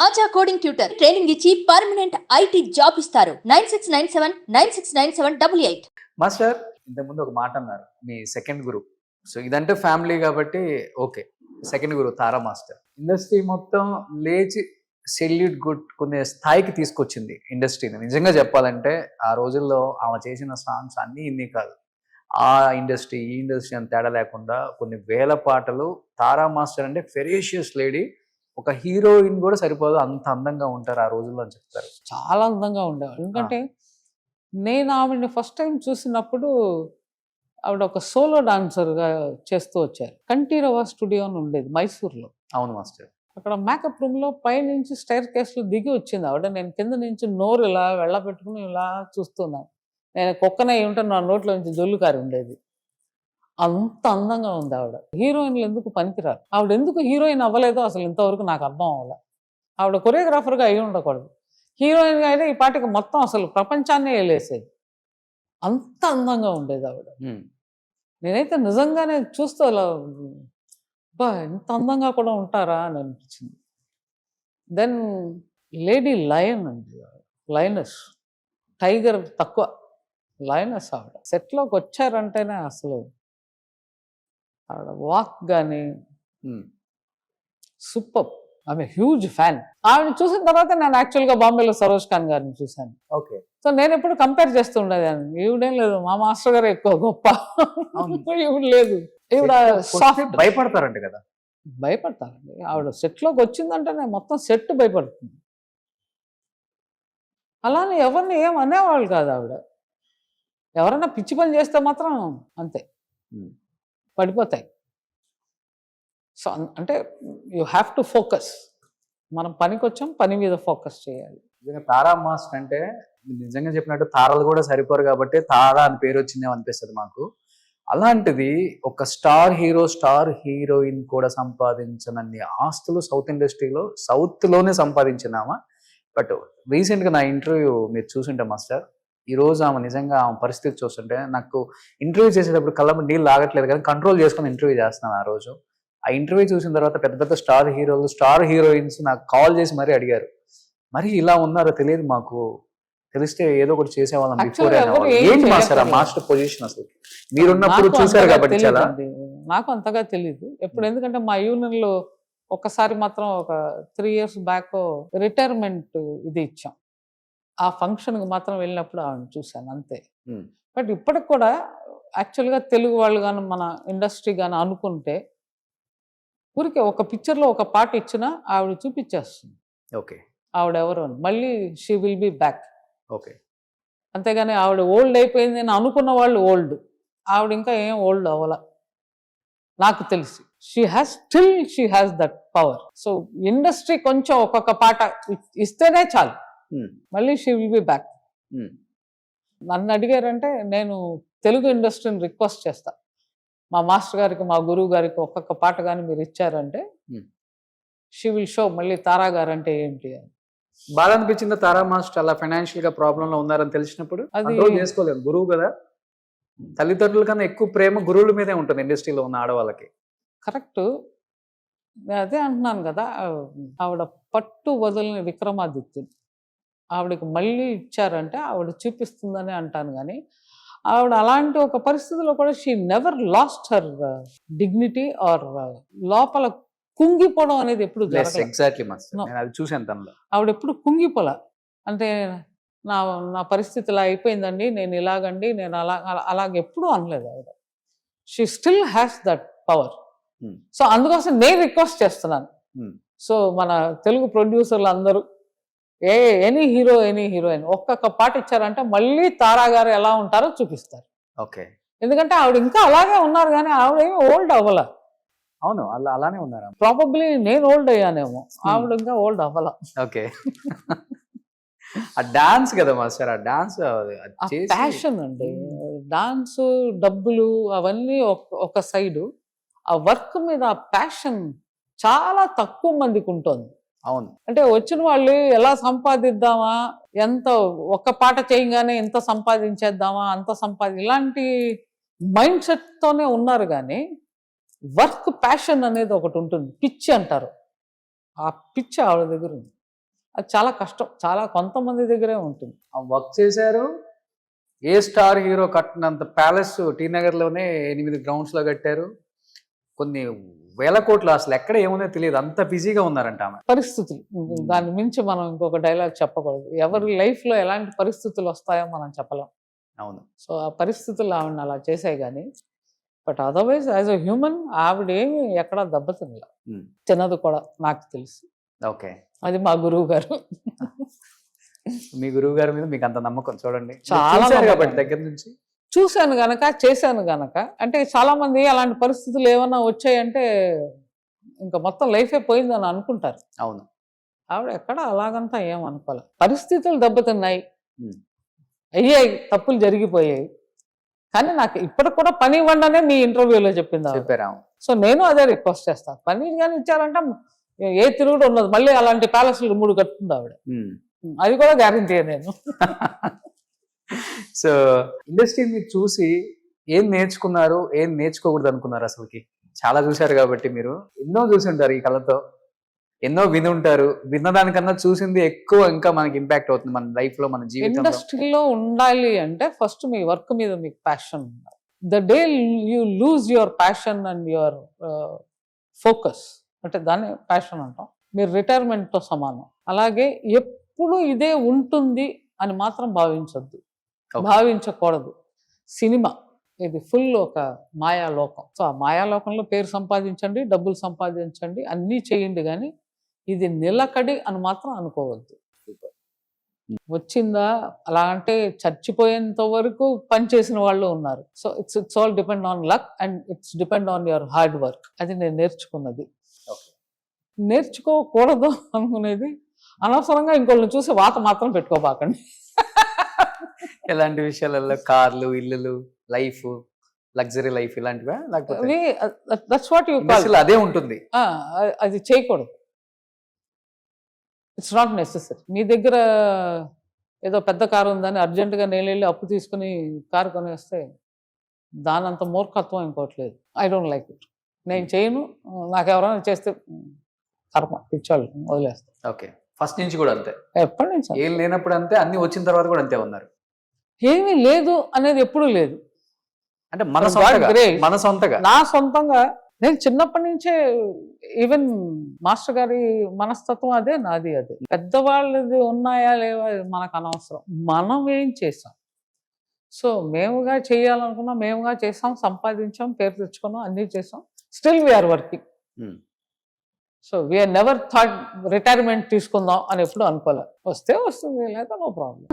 ఆచా coding tutor training ఇచ్చి permanent IT job ఇస్తారు. 9697969788. Master ఇంతకుముందు ఒక మాట అన్నారు, మీ సెకండ్ గురు. సో ఇదంటే ఫ్యామిలీ కాబట్టి ఓకే. సెకండ్ గురు తారా మాస్టర్ ఇండస్ట్రీ మొత్తం లేచి సెల్యూట్ కొట్టుకునే స్థాయికి తీసుకొచ్చింది ఇండస్ట్రీని. నిజంగా చెప్పాలంటే ఆ రోజుల్లో ఆమె చేసిన సాంగ్స్ అన్నీ ఇన్ని కాదు, ఆ ఇండస్ట్రీ ఈ ఇండస్ట్రీ అని తేడా లేకుండా కొన్ని వేల పాటలు. తారా మాస్టర్ అంటే ఫెరేషియస్ లేడీ, ఒక హీరోయిన్ కూడా సరిపోదు అంత అందంగా ఉంటారు ఆ రోజుల్లో అని చెప్తారు. చాలా అందంగా ఉండేవాడు. ఎందుకంటే నేను ఆవిడని ఫస్ట్ టైం చూసినప్పుడు ఆవిడ ఒక సోలో డాన్సర్గా చేస్తూ వచ్చారు. కంఠీరవ స్టూడియో అని ఉండేది మైసూర్లో. అవును మాస్టర్. అక్కడ మేకప్ రూమ్లో పైనుంచి స్టైర్ కేస్లో దిగి వచ్చింది ఆవిడ. నేను కింద నుంచి నోరు ఇలా వెళ్ళబెట్టుకుని ఇలా చూస్తున్నాను. నేను కుక్కనే ఏమిటో నా నోట్లో నుంచి జొల్లు కారి ఉండేది. అంత అందంగా ఉంది ఆవిడ. హీరోయిన్లు ఎందుకు పనికిరారు, ఆవిడ ఎందుకు హీరోయిన్ అవ్వలేదో అసలు ఇంతవరకు నాకు అర్థం అవ్వాలి. ఆవిడ కొరియోగ్రాఫర్గా అయి ఉండకూడదు, హీరోయిన్గా అయితే ఈ పాటికి మొత్తం అసలు ప్రపంచాన్నే వెళ్ళేసేది. అంత అందంగా ఉండేది ఆవిడ. నేనైతే నిజంగానే చూస్తూ అలా బా ఇంత అందంగా కూడా ఉంటారా అని అనిపించింది. దెన్ లేడీ లయన్ అండి, లయనస్. టైగర్ తక్కువ, లయనస్ ఆవిడ. సెట్లోకి వచ్చారంటేనే అసలు ఆవిడ వాక్ కానీ సూపర్. ఆమె హ్యూజ్ ఫ్యాన్. ఆవిడ చూసిన తర్వాత నేను యాక్చువల్గా బాంబేలో సరోజ్ ఖాన్ గారిని చూశాను. ఓకే. సో నేను ఎప్పుడు కంపేర్ చేస్తూ ఉండేదాన్ని. ఈవిడేం లేదు, మా మాస్టర్ గారు ఎక్కువ గొప్ప, ఈవిడ లేదు. ఈవిడ సాఫ్ట్. భయపడతారంట కదా. భయపడతారండి. ఆవిడ సెట్లోకి వచ్చిందంటేనే మొత్తం సెట్ భయపడుతుంది. అలానే ఎవరిని ఏం అనేవాళ్ళు కాదు ఆవిడ. ఎవరైనా పిచ్చి పని చేస్తే మాత్రం అంతే, పడిపోతాయి. సో అంటే యూ హ్యావ్ టు ఫోకస్. మనం పనికి వచ్చాం, పని మీద ఫోకస్ చేయాలి. నిజంగా తారా మాస్టర్ అంటే నిజంగా చెప్పినట్టు తారాలు కూడా సరిపోరు కాబట్టి తారా అని పేరు వచ్చిందేమో అనిపిస్తుంది మాకు. అలాంటిది ఒక స్టార్ హీరో స్టార్ హీరోయిన్ కూడా సంపాదించనన్ని ఆస్తులు సౌత్ ఇండస్ట్రీలో సౌత్లోనే సంపాదించినామా. బట్ రీసెంట్గా నా ఇంటర్వ్యూ మీరు చూసుంటే మాస్టర్, ఈరోజు ఆమె నిజంగా ఆమె పరిస్థితి చూస్తుంటే నాకు ఇంటర్వ్యూ చేసేటప్పుడు కళ్ళ నీళ్ళు ఆగట్లేదు, కానీ కంట్రోల్ చేసుకొని ఇంటర్వ్యూ చేస్తున్నాను. ఆ రోజు ఆ ఇంటర్వ్యూ చూసిన తర్వాత పెద్ద పెద్ద స్టార్ హీరోలు స్టార్ హీరోయిన్స్ నాకు కాల్ చేసి మరీ అడిగారు, మరి ఇలా ఉన్నారో తెలియదు మాకు, తెలిస్తే ఏదో ఒకటి చేసేవాళ్ళం బిఫోర్. ఏంటి మాస్టర్ ఆ మాస్టర్ పొజిషన్ అసలు మీరున్నప్పుడు చూసారు కాబట్టి చాలా. నాకు అంతగా తెలియదు ఎప్పుడు, ఎందుకంటే మా యూనియన్లో ఒకసారి మాత్రం ఒక 3 years బ్యాక్ రిటైర్మెంట్ ఇది ఇచ్చాం. ఆ ఫంక్షన్కి మాత్రం వెళ్ళినప్పుడు ఆవిడ చూశాను అంతే. బట్ ఇప్పటికి కూడా యాక్చువల్గా తెలుగు వాళ్ళు కానీ మన ఇండస్ట్రీ కానీ అనుకుంటే ఊరికే ఒక పిక్చర్లో ఒక పాట ఇచ్చినా ఆవిడ చూపించేస్తుంది. ఓకే. ఆవిడ ఎవరు అని మళ్ళీ she will be back. Okay. అంతేగాని ఆవిడ ఓల్డ్ అయిపోయింది అని అనుకున్న వాళ్ళు ఓల్డ్, ఆవిడ ఇంకా ఏం ఓల్డ్ అవ్వాల నాకు తెలిసి. She has that power. So industry కొంచెం ఒక్కొక్క పాట ఇస్తేనే చాలు, మళ్ళీ షీ విల్ బి బ్యాక్. నన్ను అడిగారంటే నేను తెలుగు ఇండస్ట్రీని రిక్వెస్ట్ చేస్తా, మా మాస్టర్ గారికి మా గురువు గారికి ఒక్కొక్క పాట కానీ మీరు ఇచ్చారంటే షీ విల్ షో మళ్ళీ తారా గారు అంటే ఏంటి అని. బాధ అనిపించిందా తారా మాస్టర్ అలా ఫైనాన్షియల్ గా ప్రాబ్లం లో ఉన్నారని తెలిసినప్పుడు? అది చేసుకోలేదు, గురువు కదా, తల్లిదండ్రుల కన్నా ఎక్కువ ప్రేమ గురువుల మీదే ఉంటుంది ఇండస్ట్రీలో ఉన్న ఆడవాళ్ళకి. కరెక్ట్. అదే అంటున్నాను కదా, ఆవిడ పట్టు వదలని విక్రమాదిత్యుడు. ఆవిడకి మళ్ళీ ఇచ్చారంటే ఆవిడ చూపిస్తుందని అంటాను. కానీ ఆవిడ అలాంటి ఒక పరిస్థితిలో కూడా she never lost her dignity or లోపల కుంగిపోవడం అనేది ఎప్పుడు చూసాను. ఆవిడ ఎప్పుడు కుంగిపోలా. అంటే నా పరిస్థితి ఇలా అయిపోయిందండి, నేను ఇలాగండి, నేను అలాగెప్పుడు అనలేదు ఆవిడ. She still has that power. So అందుకోసం నేను రిక్వెస్ట్ చేస్తున్నాను. సో మన తెలుగు ప్రొడ్యూసర్లు అందరూ ఎనీ హీరో ఎనీ హీరోయిన్ ఒక్కొక్క పాట ఇచ్చారంటే మళ్ళీ తారా గారు ఎలా ఉంటారో చూపిస్తారు. ఓకే. ఎందుకంటే ఆవిడ ఇంకా అలాగే ఉన్నారు, కానీ ఆవిడ ఏమి ఓల్డ్ అవ్వాల. అవును, అలానే ఉన్నారు. ప్రాబబ్లీ నేను ఓల్డ్ అయ్యానేమో, ఆవిడ ఇంకా ఓల్డ్ అవ్వాల. ఓకే. ఆ డాన్స్ కదా మాస్టర్, ఆ డాన్స్ ప్యాషన్ అండి. డాన్స్ డబ్బులు అవన్నీ ఒక సైడు, ఆ వర్క్ మీద ప్యాషన్ చాలా తక్కువ మందికి ఉంటుంది. అవును. అంటే వచ్చిన వాళ్ళు ఎలా సంపాదిద్దామా, ఎంత ఒక్క పాట చేయగానే ఎంత సంపాదించేద్దామా, ఇలాంటి మైండ్ సెట్తోనే ఉన్నారు. కానీ వర్క్ ప్యాషన్ అనేది ఒకటి ఉంటుంది, పిచ్చి అంటారు. ఆ పిచ్చి ఆవిడ దగ్గర ఉంది. అది చాలా కష్టం, చాలా కొంతమంది దగ్గరే ఉంటుంది. వర్క్ చేశారు, ఏ స్టార్ హీరో కట్టినంత ప్యాలెస్ టీ నగర్లోనే 8 గ్రౌండ్స్ లో కట్టారు, కొన్ని వేల కోట్లు, అసలు ఎక్కడ ఏముందో తెలియదు, అంత బిజీగా ఉన్నారంట ఆమె. పరిస్థితులు, దాని మించి మనం ఇంకొక డైలాగ్ చెప్పకూడదు. ఎవరి లైఫ్లో ఎలాంటి పరిస్థితులు వస్తాయో మనం చెప్పలేం. అవును. సో ఆ పరిస్థితులు ఆవిడని అలా చేసాయి. కానీ but otherwise as a human ఆవిడ ఏమి ఎక్కడా దెబ్బతినలే, తినదు కూడా నాకు తెలిసి. ఓకే, అది మా గురువు గారు. మీ గురువు గారి మీద మీకు అంత నమ్మకం, చూడండి చాలా చూశారు నమ్మకం. కాబట్టి దగ్గర నుంచి. చూశాను గనక, చేశాను గనక. అంటే చాలా మంది అలాంటి పరిస్థితులు ఏమన్నా వచ్చాయంటే ఇంకా మొత్తం లైఫే పోయిందని అనుకుంటారు. అవును. ఆవిడ ఎక్కడ అలాగంతా ఏమనుకోలే. పరిస్థితులు దెబ్బతిన్నాయి, ఉమ్. అయ్యాయి, తప్పులు జరిగిపోయాయి. కానీ నాకు ఇప్పటికి కూడా పని ఇవ్వండి అనే మీ ఇంటర్వ్యూలో చెప్పింది ఆవిడ. చెప్పారా? సో నేను అదే రిక్వెస్ట్ చేస్తాను, పని కానీ ఇచ్చారంటే ఏ తిరుగుడు ఉండదు. మళ్ళీ అలాంటి ప్యాలెస్లు 3 కట్టుకుంది ఆవిడ, అది కూడా గ్యారంటీ నేను. సో ఇండస్ట్రీ మీరు చూసి ఏం నేర్చుకున్నారు, ఏం నేర్చుకోకూడదు అనుకున్నారు? అసలుకి చాలా చూశారు కాబట్టి మీరు ఎన్నో చూసి ఉంటారు, ఈ కళతో ఎన్నో విని ఉంటారు. విన్నదానికన్నా చూసింది ఎక్కువ ఇంకా మనకి ఇంపాక్ట్ అవుతుంది మన లైఫ్ లో, మన జీవితంలో. ఇండస్ట్రీలో ఉండాలి అంటే ఫస్ట్ మీ వర్క్ మీద మీకు ప్యాషన్ ఉండాలి. The day you lose your passion and your focus, అంటే దాన్ని ప్యాషన్ అంటాం, మీరు రిటైర్మెంట్తో సమానం. అలాగే ఎప్పుడు ఇదే ఉంటుంది అని మాత్రం భావించొద్దు, భావించకూడదు. సినిమా ఇది ఫుల్ ఒక మాయాలోకం. సో ఆ మాయాలోకంలో పేరు సంపాదించండి, డబ్బులు సంపాదించండి, అన్నీ చేయండి, కానీ ఇది నిలకడి అని మాత్రం అనుకోవద్దు. వచ్చిందా అలా అంటే చచ్చిపోయేంత వరకు పనిచేసిన వాళ్ళు ఉన్నారు. So it's all depend on luck and it's depend on your hard work. అది నేను నేర్చుకున్నది. నేర్చుకోకూడదు అనుకునేది అనవసరంగా ఇంకోళ్ళని చూసి వాత మాత్రం పెట్టుకోబాకండి. ఎలాంటి విషయాలలో? కార్లు, ఇల్లులు, లైఫ్, లగ్జరీ లైఫ్ ఇలాంటివా? లేకపోతే దట్స్ వాట్ యు కాల్, అదే ఉంటుంది, అది చేయకూడదు. It's not necessary. మీ దగ్గర ఏదో పెద్ద కారు ఉందని అర్జెంటుగా నేను వెళ్ళి అప్పు తీసుకుని కారు కొనేస్తే దానంత మూర్ఖత్వం ఇంకోట్లేదు. I don't like it. నేను చేయను. నాకు ఎవరైనా చేస్తే కర్మ, పిచ్చాళ్ళు, వదిలేస్తాను. ఓకే, ఫస్ట్ నుంచి కూడా అంతే? ఎప్పటి నుంచి? ఏం లేనప్పుడు అంతే, అన్ని వచ్చిన తర్వాత కూడా అంతే ఉన్నారు? ఏమీ లేదు అనేది ఎప్పుడూ లేదు. అంటే మన సొంతగా, నా సొంతంగా నేను చిన్నప్పటి నుంచే, ఈవెన్ మాస్టర్ గారి మనస్తత్వం అదే, నాది అదే. పెద్దవాళ్ళది ఉన్నాయా లేవా మనకు అనవసరం, మనం ఏం చేసాం. సో మేముగా చేయాలనుకున్నాం, మేముగా చేసాం, సంపాదించాం, పేరు తెచ్చుకున్నాం, అన్నీ చేసాం. Still we are working. So we are never thought retirement తీసుకుందాం అని ఎప్పుడు అనుకోలే. వస్తే వస్తుంది, లేదా నో ప్రాబ్లం.